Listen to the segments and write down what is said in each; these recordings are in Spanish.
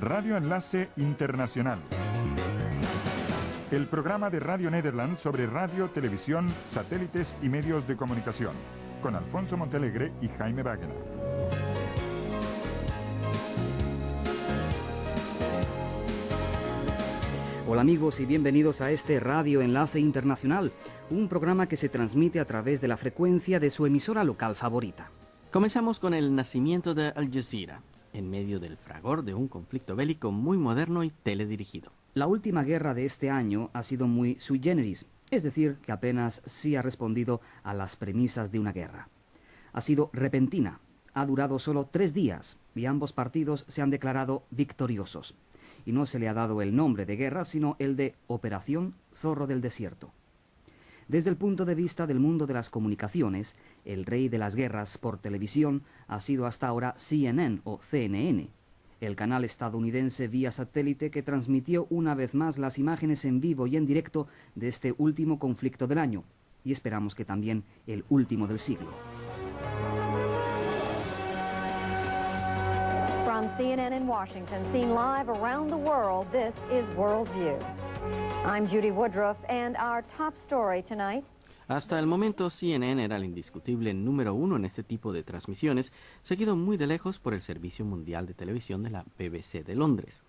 Radio Enlace Internacional. El programa de Radio Nederland sobre radio, televisión, satélites y medios de comunicación, con Alfonso Montealegre y Jaime Wagner. Hola amigos y bienvenidos a este Radio Enlace Internacional, un programa que se transmite a través de la frecuencia de su emisora local favorita. Comenzamos con el nacimiento de Al Jazeera, en medio del fragor de un conflicto bélico muy moderno y teledirigido. La última guerra de este año ha sido muy sui generis, es decir, que apenas sí ha respondido a las premisas de una guerra. Ha sido repentina, ha durado solo 3 días y ambos partidos se han declarado victoriosos. Y no se le ha dado el nombre de guerra, sino el de Operación Zorro del Desierto. Desde el punto de vista del mundo de las comunicaciones, el rey de las guerras por televisión ha sido hasta ahora CNN o CNN, el canal estadounidense vía satélite que transmitió una vez más las imágenes en vivo y en directo de este último conflicto del año, y esperamos que también el último del siglo. From CNN in Washington, seen live around the world, this is World View. I'm Judy Woodruff, and our top story tonight. Hasta el momento, CNN era el indiscutible número 1 en este tipo de transmisiones, seguido muy de lejos por el Servicio Mundial de Televisión de la BBC de Londres.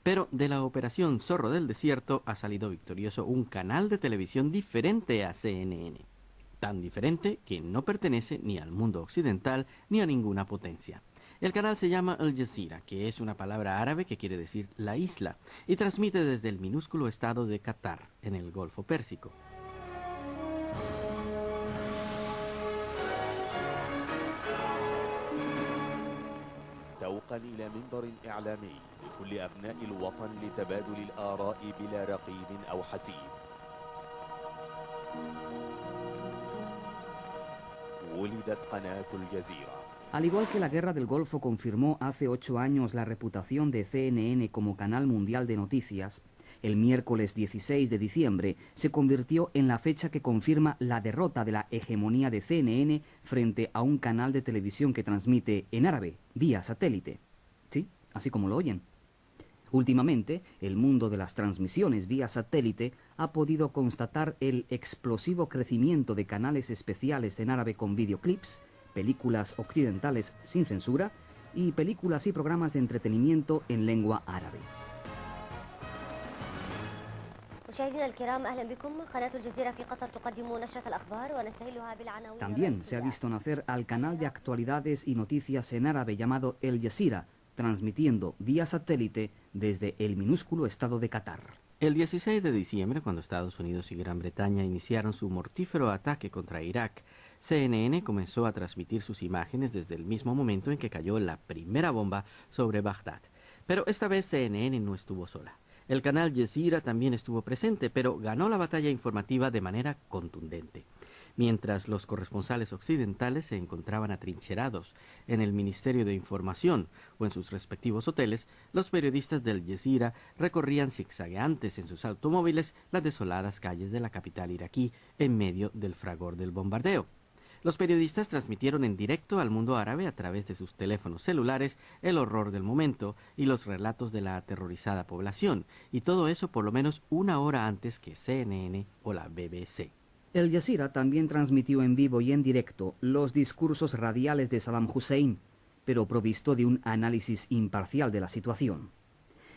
Pero de la Operación Zorro del Desierto ha salido victorioso un canal de televisión diferente a CNN. Tan diferente que no pertenece ni al mundo occidental ni a ninguna potencia. El canal se llama Al Jazeera, que es una palabra árabe que quiere decir la isla, y transmite desde el minúsculo estado de Qatar, en el Golfo Pérsico. توقا إلى منبر إعلامي لكل أبناء الوطن لتبادل الآراء بلا رقيب أو حسيب. ولدت قناة الجزيرة. Al igual que la Guerra del Golfo confirmó hace 8 años la reputación de CNN como canal mundial de noticias, el miércoles 16 de diciembre se convirtió en la fecha que confirma la derrota de la hegemonía de CNN frente a un canal de televisión que transmite en árabe, vía satélite. Sí, así como lo oyen. Últimamente, el mundo de las transmisiones vía satélite ha podido constatar el explosivo crecimiento de canales especiales en árabe con videoclips, películas occidentales sin censura y películas y programas de entretenimiento en lengua árabe. También se ha visto nacer al canal de actualidades y noticias en árabe llamado El Jazeera, transmitiendo vía satélite desde el minúsculo estado de Qatar. El 16 de diciembre, cuando Estados Unidos y Gran Bretaña iniciaron su mortífero ataque contra Irak, CNN comenzó a transmitir sus imágenes desde el mismo momento en que cayó la primera bomba sobre Bagdad. Pero esta vez CNN no estuvo sola. El canal Jazeera también estuvo presente, pero ganó la batalla informativa de manera contundente. Mientras los corresponsales occidentales se encontraban atrincherados en el Ministerio de Información o en sus respectivos hoteles, los periodistas del Jazeera recorrían zigzagueantes en sus automóviles las desoladas calles de la capital iraquí en medio del fragor del bombardeo. Los periodistas transmitieron en directo al mundo árabe a través de sus teléfonos celulares el horror del momento y los relatos de la aterrorizada población, y todo eso por lo menos 1 hora antes que CNN o la BBC. El Jazeera también transmitió en vivo y en directo los discursos radiales de Saddam Hussein, pero provisto de un análisis imparcial de la situación.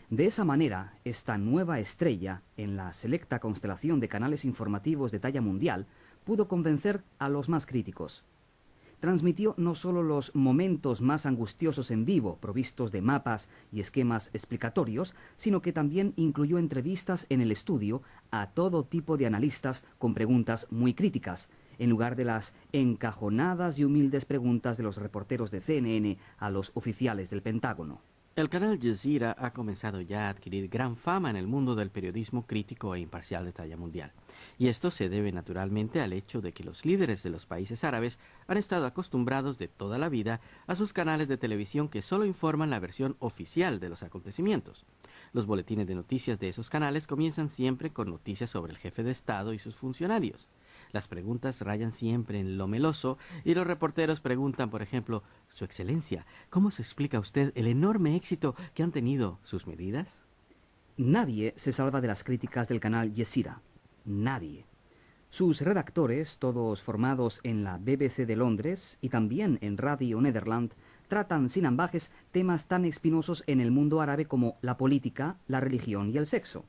De esa manera, esta nueva estrella en la selecta constelación de canales informativos de talla mundial pudo convencer a los más críticos. Transmitió no solo los momentos más angustiosos en vivo, provistos de mapas y esquemas explicatorios, sino que también incluyó entrevistas en el estudio a todo tipo de analistas con preguntas muy críticas, en lugar de las encajonadas y humildes preguntas de los reporteros de CNN a los oficiales del Pentágono. El canal Jazeera ha comenzado ya a adquirir gran fama en el mundo del periodismo crítico e imparcial de talla mundial. Y esto se debe naturalmente al hecho de que los líderes de los países árabes han estado acostumbrados de toda la vida a sus canales de televisión que solo informan la versión oficial de los acontecimientos. Los boletines de noticias de esos canales comienzan siempre con noticias sobre el jefe de Estado y sus funcionarios. Las preguntas rayan siempre en lo meloso y los reporteros preguntan, por ejemplo, Su Excelencia, ¿cómo se explica usted el enorme éxito que han tenido sus medidas? Nadie se salva de las críticas del canal Jazeera. Nadie. Sus redactores, todos formados en la BBC de Londres y también en Radio Nederland, tratan sin ambajes temas tan espinosos en el mundo árabe como la política, la religión y el sexo.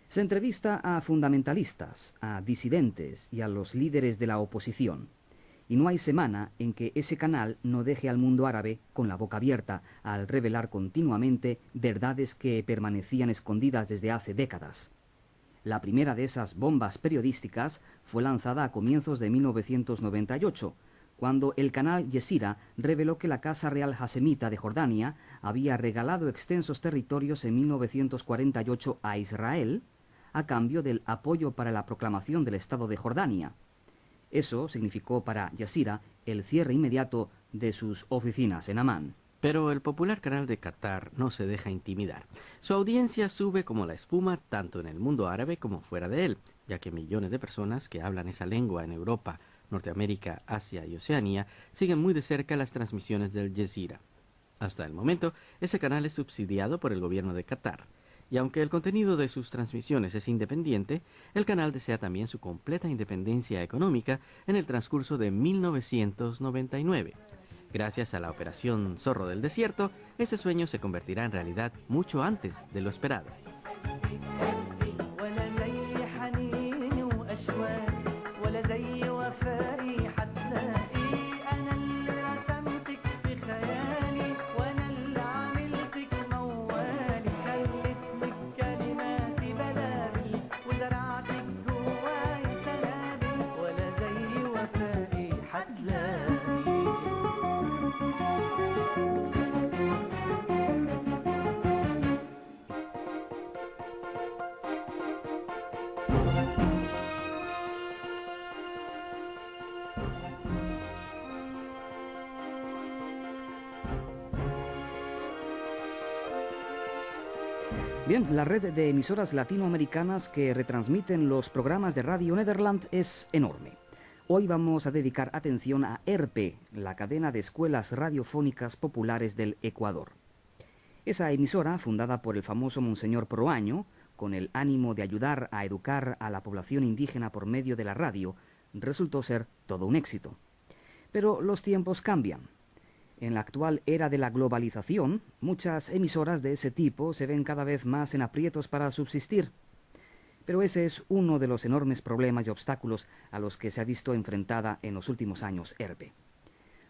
Se entrevista a fundamentalistas, a disidentes y a los líderes de la oposición. Y no hay semana en que ese canal no deje al mundo árabe con la boca abierta al revelar continuamente verdades que permanecían escondidas desde hace décadas. La primera de esas bombas periodísticas fue lanzada a comienzos de 1998, cuando el canal Jazeera reveló que la Casa Real Hashemita de Jordania había regalado extensos territorios en 1948 a Israel, a cambio del apoyo para la proclamación del Estado de Jordania. Eso significó para Jazeera el cierre inmediato de sus oficinas en Amán. Pero el popular canal de Qatar no se deja intimidar. Su audiencia sube como la espuma tanto en el mundo árabe como fuera de él, ya que millones de personas que hablan esa lengua en Europa, Norteamérica, Asia y Oceanía siguen muy de cerca las transmisiones del Jazeera. Hasta el momento, ese canal es subsidiado por el gobierno de Qatar, y aunque el contenido de sus transmisiones es independiente, el canal desea también su completa independencia económica en el transcurso de 1999. Gracias a la operación Zorro del Desierto, ese sueño se convertirá en realidad mucho antes de lo esperado. Bien, la red de emisoras latinoamericanas que retransmiten los programas de Radio Nederland es enorme. Hoy vamos a dedicar atención a ERPE, la cadena de escuelas radiofónicas populares del Ecuador. Esa emisora, fundada por el famoso Monseñor Proaño, con el ánimo de ayudar a educar a la población indígena por medio de la radio, resultó ser todo un éxito. Pero los tiempos cambian. En la actual era de la globalización, muchas emisoras de ese tipo se ven cada vez más en aprietos para subsistir. Pero ese es uno de los enormes problemas y obstáculos a los que se ha visto enfrentada en los últimos años ERPE.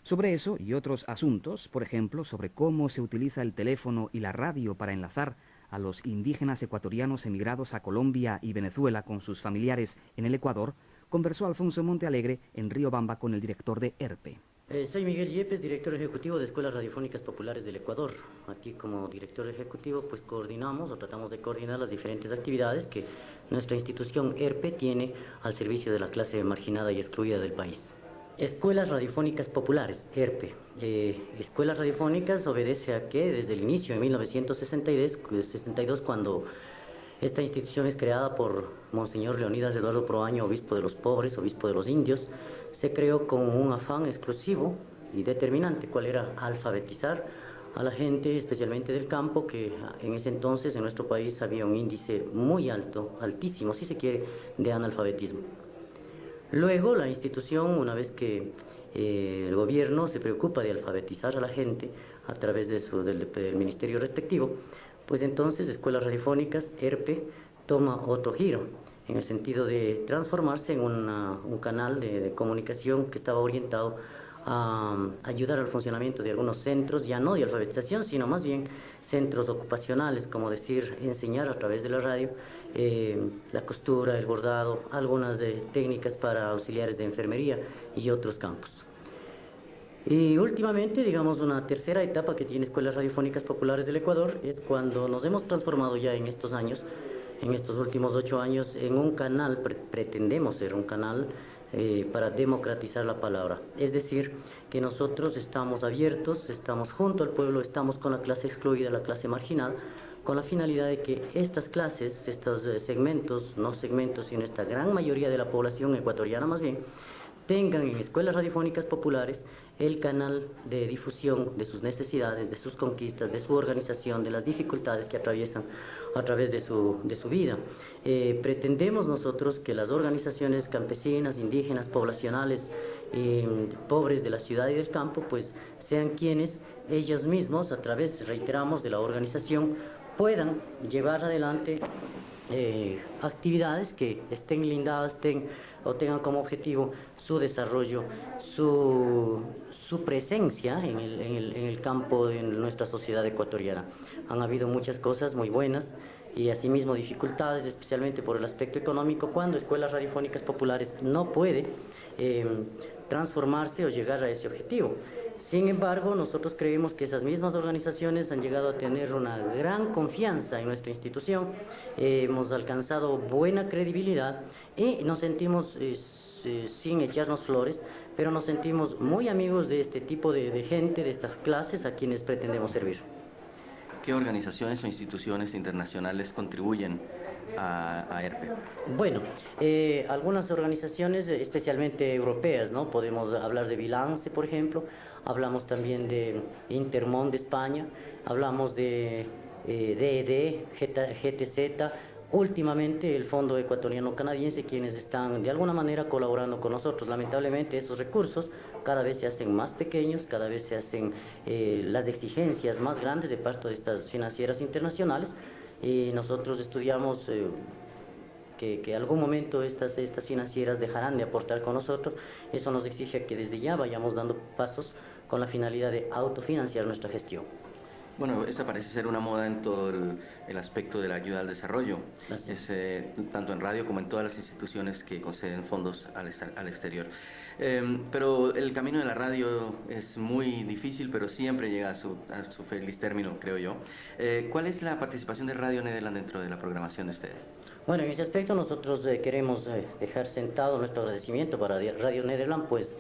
Sobre eso y otros asuntos, por ejemplo, sobre cómo se utiliza el teléfono y la radio para enlazar a los indígenas ecuatorianos emigrados a Colombia y Venezuela con sus familiares en el Ecuador, conversó Alfonso Montealegre en Riobamba con el director de ERPE. Soy Miguel Yepes, director ejecutivo de Escuelas Radiofónicas Populares del Ecuador. Aquí como director ejecutivo pues coordinamos o tratamos de coordinar las diferentes actividades que nuestra institución ERPE tiene al servicio de la clase marginada y excluida del país. Escuelas Radiofónicas Populares, ERPE. Escuelas Radiofónicas obedece a que desde el inicio de 1962, cuando esta institución es creada por Monseñor Leonidas Eduardo Proaño, obispo de los pobres, obispo de los indios, se creó con un afán exclusivo y determinante, cuál era alfabetizar a la gente, especialmente del campo, que en ese entonces en nuestro país había un índice muy alto, altísimo, si se quiere, de analfabetismo. Luego la institución, una vez que el gobierno se preocupa de alfabetizar a la gente a través de del ministerio respectivo, pues entonces Escuelas Radiofónicas, ERPE, toma otro giro, en el sentido de transformarse en un canal de comunicación que estaba orientado a ayudar al funcionamiento de algunos centros, ya no de alfabetización, sino más bien centros ocupacionales, como decir, enseñar a través de la radio la costura, el bordado, algunas técnicas para auxiliares de enfermería y otros campos. Y últimamente, digamos, una tercera etapa que tiene Escuelas Radiofónicas Populares del Ecuador es cuando nos hemos transformado ya en estos años, en estos últimos 8 años, en un canal, pretendemos ser un canal para democratizar la palabra. Es decir, que nosotros estamos abiertos, estamos junto al pueblo, estamos con la clase excluida, la clase marginal, con la finalidad de que estas clases, estos segmentos, no segmentos, sino esta gran mayoría de la población ecuatoriana más bien, tengan en escuelas radiofónicas populares el canal de difusión de sus necesidades, de sus conquistas, de su organización, de las dificultades que atraviesan a través de su vida. Pretendemos nosotros que las organizaciones campesinas, indígenas, poblacionales, pobres de la ciudad y del campo, pues sean quienes ellos mismos, a través, reiteramos, de la organización, puedan llevar adelante actividades que estén lindadas, o tengan como objetivo su desarrollo, su presencia en el campo de nuestra sociedad ecuatoriana. Han habido muchas cosas muy buenas y asimismo dificultades, especialmente por el aspecto económico, cuando escuelas radiofónicas populares no puede transformarse o llegar a ese objetivo. Sin embargo, nosotros creemos que esas mismas organizaciones han llegado a tener una gran confianza en nuestra institución, hemos alcanzado buena credibilidad y nos sentimos, sin echarnos flores, pero nos sentimos muy amigos de este tipo de gente, de estas clases a quienes pretendemos servir. ¿Qué organizaciones o instituciones internacionales contribuyen a ERPE? Bueno, algunas organizaciones, especialmente europeas, ¿no? Podemos hablar de Bilance, por ejemplo, hablamos también de Intermón de España, hablamos de DED, GTZ, últimamente el Fondo Ecuatoriano Canadiense, quienes están de alguna manera colaborando con nosotros. Lamentablemente esos recursos cada vez se hacen más pequeños, cada vez se hacen las exigencias más grandes de parte de estas financieras internacionales, y nosotros estudiamos que algún momento estas financieras dejarán de aportar con nosotros. Eso nos exige que desde ya vayamos dando pasos con la finalidad de autofinanciar nuestra gestión. Bueno, esa parece ser una moda en todo el aspecto de la ayuda al desarrollo, tanto en radio como en todas las instituciones que conceden fondos al exterior. Pero el camino de la radio es muy difícil, pero siempre llega a su feliz término, creo yo. ¿Cuál es la participación de Radio Nederland dentro de la programación de ustedes? Bueno, en ese aspecto nosotros queremos dejar sentado nuestro agradecimiento para Radio Nederland, pues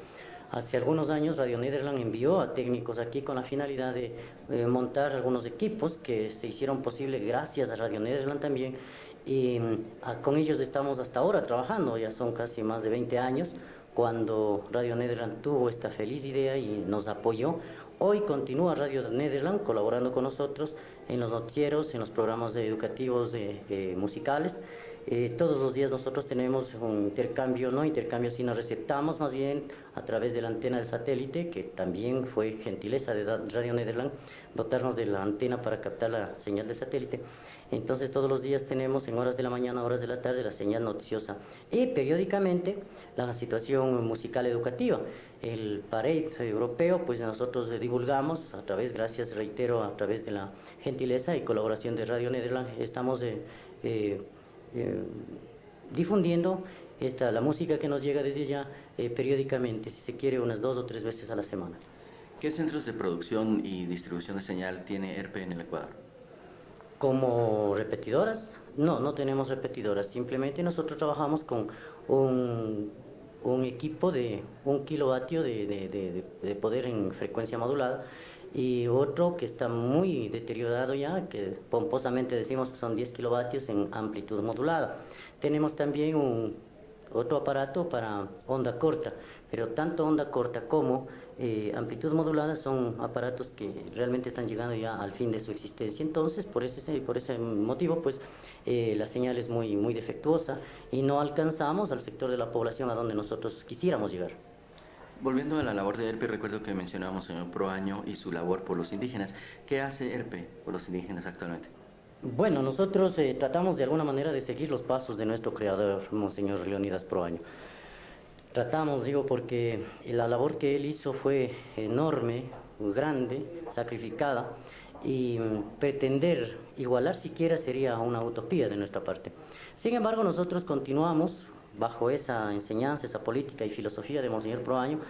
hace algunos años Radio Nederland envió a técnicos aquí con la finalidad de montar algunos equipos que se hicieron posible gracias a Radio Nederland también, y con ellos estamos hasta ahora trabajando, ya son casi más de 20 años cuando Radio Nederland tuvo esta feliz idea y nos apoyó. Hoy continúa Radio Nederland colaborando con nosotros en los noticieros, en los programas educativos musicales. Todos los días nosotros tenemos un intercambio, no intercambio, sino receptamos más bien a través de la antena de satélite, que también fue gentileza de Radio Nederland dotarnos de la antena para captar la señal de satélite. Entonces todos los días tenemos en horas de la mañana, horas de la tarde, la señal noticiosa y periódicamente la situación musical educativa. El parade europeo, pues nosotros divulgamos a través, gracias, reitero, a través de la gentileza y colaboración de Radio Nederland, estamos difundiendo la música que nos llega desde allá periódicamente, si se quiere, unas 2 o 3 veces a la semana. ¿Qué centros de producción y distribución de señal tiene ERPE en el Ecuador? ¿Como repetidoras? No tenemos repetidoras, simplemente nosotros trabajamos con un equipo de 1 kilovatio de poder en frecuencia modulada, y otro que está muy deteriorado ya, que pomposamente decimos que son 10 kilovatios en amplitud modulada. Tenemos también otro aparato para onda corta, pero tanto onda corta como amplitud modulada son aparatos que realmente están llegando ya al fin de su existencia. Entonces, por ese motivo, pues la señal es muy defectuosa y no alcanzamos al sector de la población a donde nosotros quisiéramos llegar. Volviendo a la labor de ERPE, recuerdo que mencionamos, señor Proaño, y su labor por los indígenas. ¿Qué hace ERPE por los indígenas actualmente? Bueno, nosotros tratamos de alguna manera de seguir los pasos de nuestro creador, Monseñor Leonidas Proaño. Tratamos, digo, porque la labor que él hizo fue enorme, grande, sacrificada, y pretender igualar siquiera sería una utopía de nuestra parte. Sin embargo, nosotros continuamos bajo esa enseñanza, esa política y filosofía de Monseñor Proaño,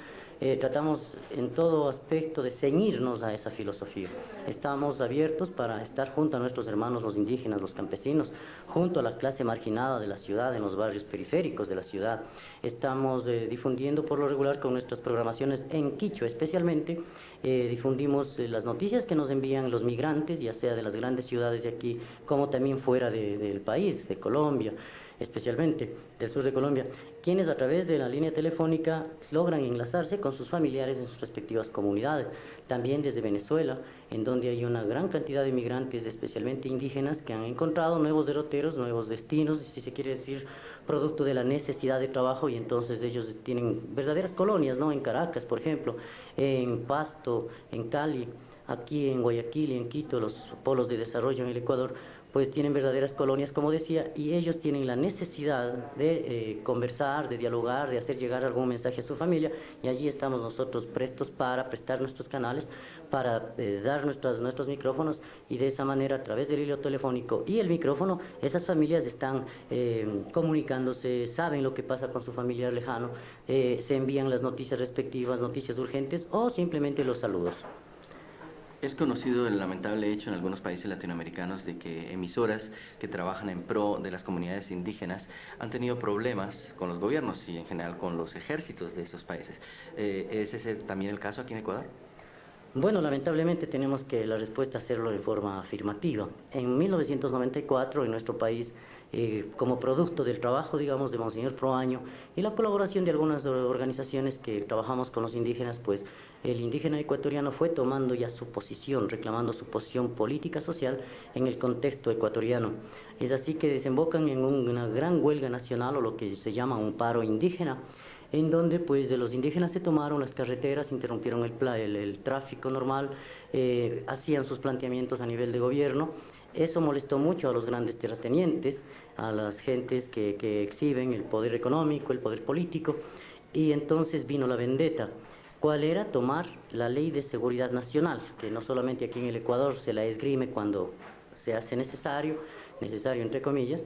tratamos en todo aspecto de ceñirnos a esa filosofía. Estamos abiertos para estar junto a nuestros hermanos los indígenas, los campesinos, junto a la clase marginada de la ciudad, en los barrios periféricos de la ciudad. Estamos difundiendo por lo regular con nuestras programaciones en quichua, especialmente difundimos las noticias que nos envían los migrantes, ya sea de las grandes ciudades de aquí, como también fuera del país, de Colombia, especialmente del sur de Colombia, quienes a través de la línea telefónica logran enlazarse con sus familiares en sus respectivas comunidades. También desde Venezuela, en donde hay una gran cantidad de migrantes, especialmente indígenas, que han encontrado nuevos derroteros, nuevos destinos, si se quiere decir, producto de la necesidad de trabajo, y entonces ellos tienen verdaderas colonias, ¿no? En Caracas, por ejemplo, en Pasto, en Cali, aquí en Guayaquil y en Quito, los polos de desarrollo en el Ecuador, pues tienen verdaderas colonias, como decía, y ellos tienen la necesidad de conversar, de dialogar, de hacer llegar algún mensaje a su familia, y allí estamos nosotros prestos para prestar nuestros canales, para dar nuestros micrófonos, y de esa manera, a través del hilo telefónico y el micrófono, esas familias están comunicándose, saben lo que pasa con su familiar lejano, se envían las noticias respectivas, noticias urgentes, o simplemente los saludos. Es conocido el lamentable hecho en algunos países latinoamericanos de que emisoras que trabajan en pro de las comunidades indígenas han tenido problemas con los gobiernos y en general con los ejércitos de estos países. ¿Es ese también el caso aquí en Ecuador? Bueno, lamentablemente tenemos que la respuesta hacerlo de forma afirmativa. En 1994 en nuestro país, como producto del trabajo, digamos, de Monseñor Proaño y la colaboración de algunas organizaciones que trabajamos con los indígenas, pues el indígena ecuatoriano fue tomando ya su posición, reclamando su posición política social en el contexto ecuatoriano. Es así que desembocan en una gran huelga nacional, o lo que se llama un paro indígena, en donde pues de los indígenas se tomaron las carreteras, interrumpieron el tráfico normal, hacían sus planteamientos a nivel de gobierno. Eso molestó mucho a los grandes terratenientes, a las gentes que exhiben el poder económico, el poder político, y entonces vino la vendetta. ¿Cuál era? Tomar la Ley de Seguridad Nacional, que no solamente aquí en el Ecuador se la esgrime cuando se hace necesario entre comillas.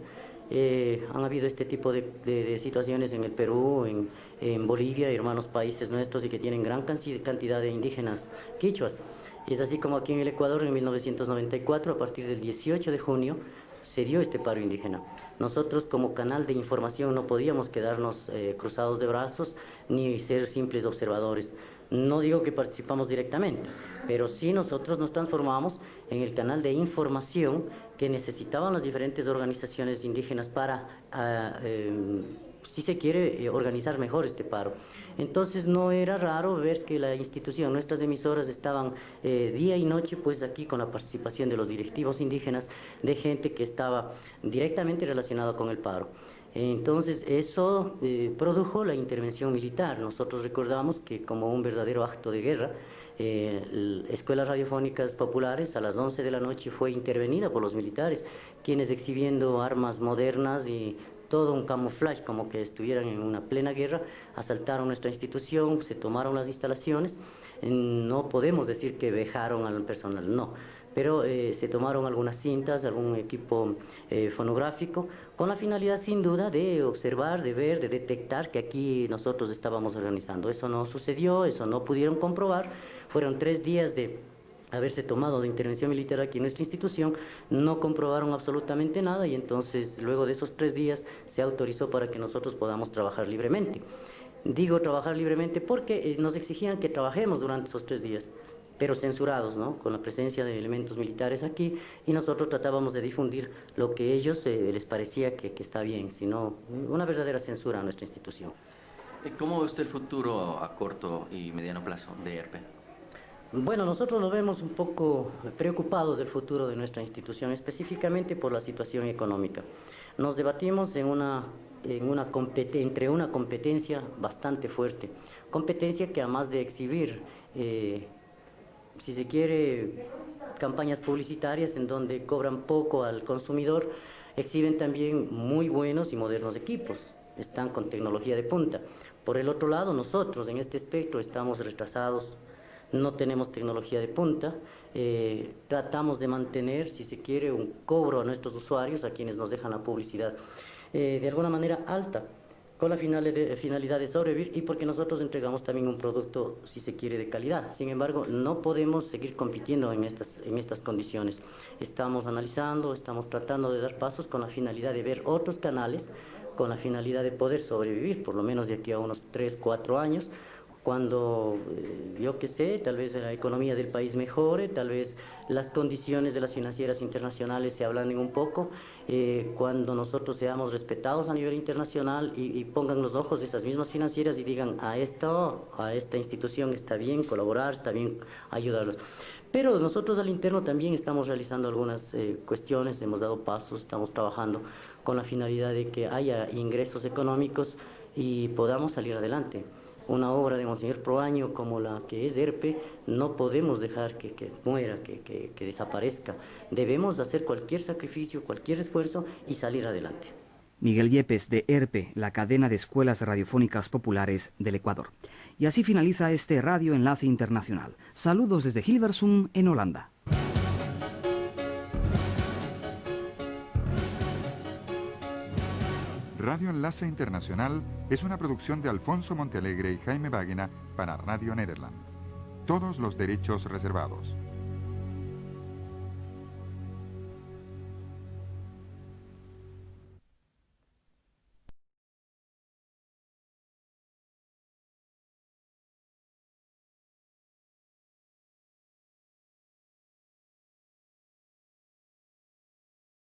Han habido este tipo de situaciones en el Perú, en Bolivia, hermanos países nuestros, y que tienen gran cantidad de indígenas quichuas. Es así como aquí en el Ecuador, en 1994, a partir del 18 de junio, se dio este paro indígena. Nosotros, como canal de información, no podíamos quedarnos cruzados de brazos ni ser simples observadores. No digo que participamos directamente, pero sí nosotros nos transformamos en el canal de información que necesitaban las diferentes organizaciones indígenas para, si se quiere, organizar mejor este paro. Entonces no era raro ver que la institución, nuestras emisoras estaban día y noche pues aquí con la participación de los directivos indígenas, de gente que estaba directamente relacionada con el paro. Entonces eso produjo la intervención militar. Nosotros recordamos que como un verdadero acto de guerra, escuelas radiofónicas populares a las 11 de la noche fue intervenida por los militares, quienes exhibiendo armas modernas y todo un camuflaje como que estuvieran en una plena guerra, asaltaron nuestra institución, se tomaron las instalaciones. No podemos decir que vejaron al personal, no, pero se tomaron algunas cintas, algún equipo fonográfico, con la finalidad sin duda de observar, de ver, de detectar que aquí nosotros estábamos organizando. Eso no sucedió, eso no pudieron comprobar. Fueron 3 días de haberse tomado de intervención militar aquí en nuestra institución, no comprobaron absolutamente nada, y entonces luego de esos 3 días se autorizó para que nosotros podamos trabajar libremente. Digo trabajar libremente porque nos exigían que trabajemos durante esos 3 días, pero censurados, ¿no?, con la presencia de elementos militares aquí, y nosotros tratábamos de difundir lo que a ellos les parecía que está bien, sino una verdadera censura a nuestra institución. ¿Cómo ve usted el futuro a corto y mediano plazo de ERPE? Bueno, nosotros lo vemos un poco preocupados del futuro de nuestra institución, específicamente por la situación económica. Nos debatimos entre una competencia bastante fuerte, competencia que además de exhibir, si se quiere, campañas publicitarias en donde cobran poco al consumidor, exhiben también muy buenos y modernos equipos, están con tecnología de punta. Por el otro lado, nosotros en este espectro estamos retrasados, no tenemos tecnología de punta, tratamos de mantener, si se quiere, un cobro a nuestros usuarios, a quienes nos dejan la publicidad, de alguna manera alta. con la finalidad de sobrevivir y porque nosotros entregamos también un producto, si se quiere, de calidad. Sin embargo, no podemos seguir compitiendo en estas condiciones. Estamos analizando, estamos tratando de dar pasos con la finalidad de ver otros canales, con la finalidad de poder sobrevivir, por lo menos de aquí a unos 3, 4 años, cuando, yo qué sé, tal vez la economía del país mejore, tal vez las condiciones de las financieras internacionales se ablanden un poco, cuando nosotros seamos respetados a nivel internacional y pongan los ojos de esas mismas financieras y digan a esta institución está bien colaborar, está bien ayudarlos. Pero nosotros al interno también estamos realizando algunas cuestiones, hemos dado pasos, estamos trabajando con la finalidad de que haya ingresos económicos y podamos salir adelante. Una obra de Monseñor Proaño como la que es ERPE, no podemos dejar que muera, que desaparezca. Debemos hacer cualquier sacrificio, cualquier esfuerzo y salir adelante. Miguel Yepes, de ERPE, la cadena de escuelas radiofónicas populares del Ecuador. Y así finaliza este Radio Enlace Internacional. Saludos desde Hilversum, en Holanda. Radio Enlace Internacional es una producción de Alfonso Montealegre y Jaime Báguena para Radio Nederland. Todos los derechos reservados.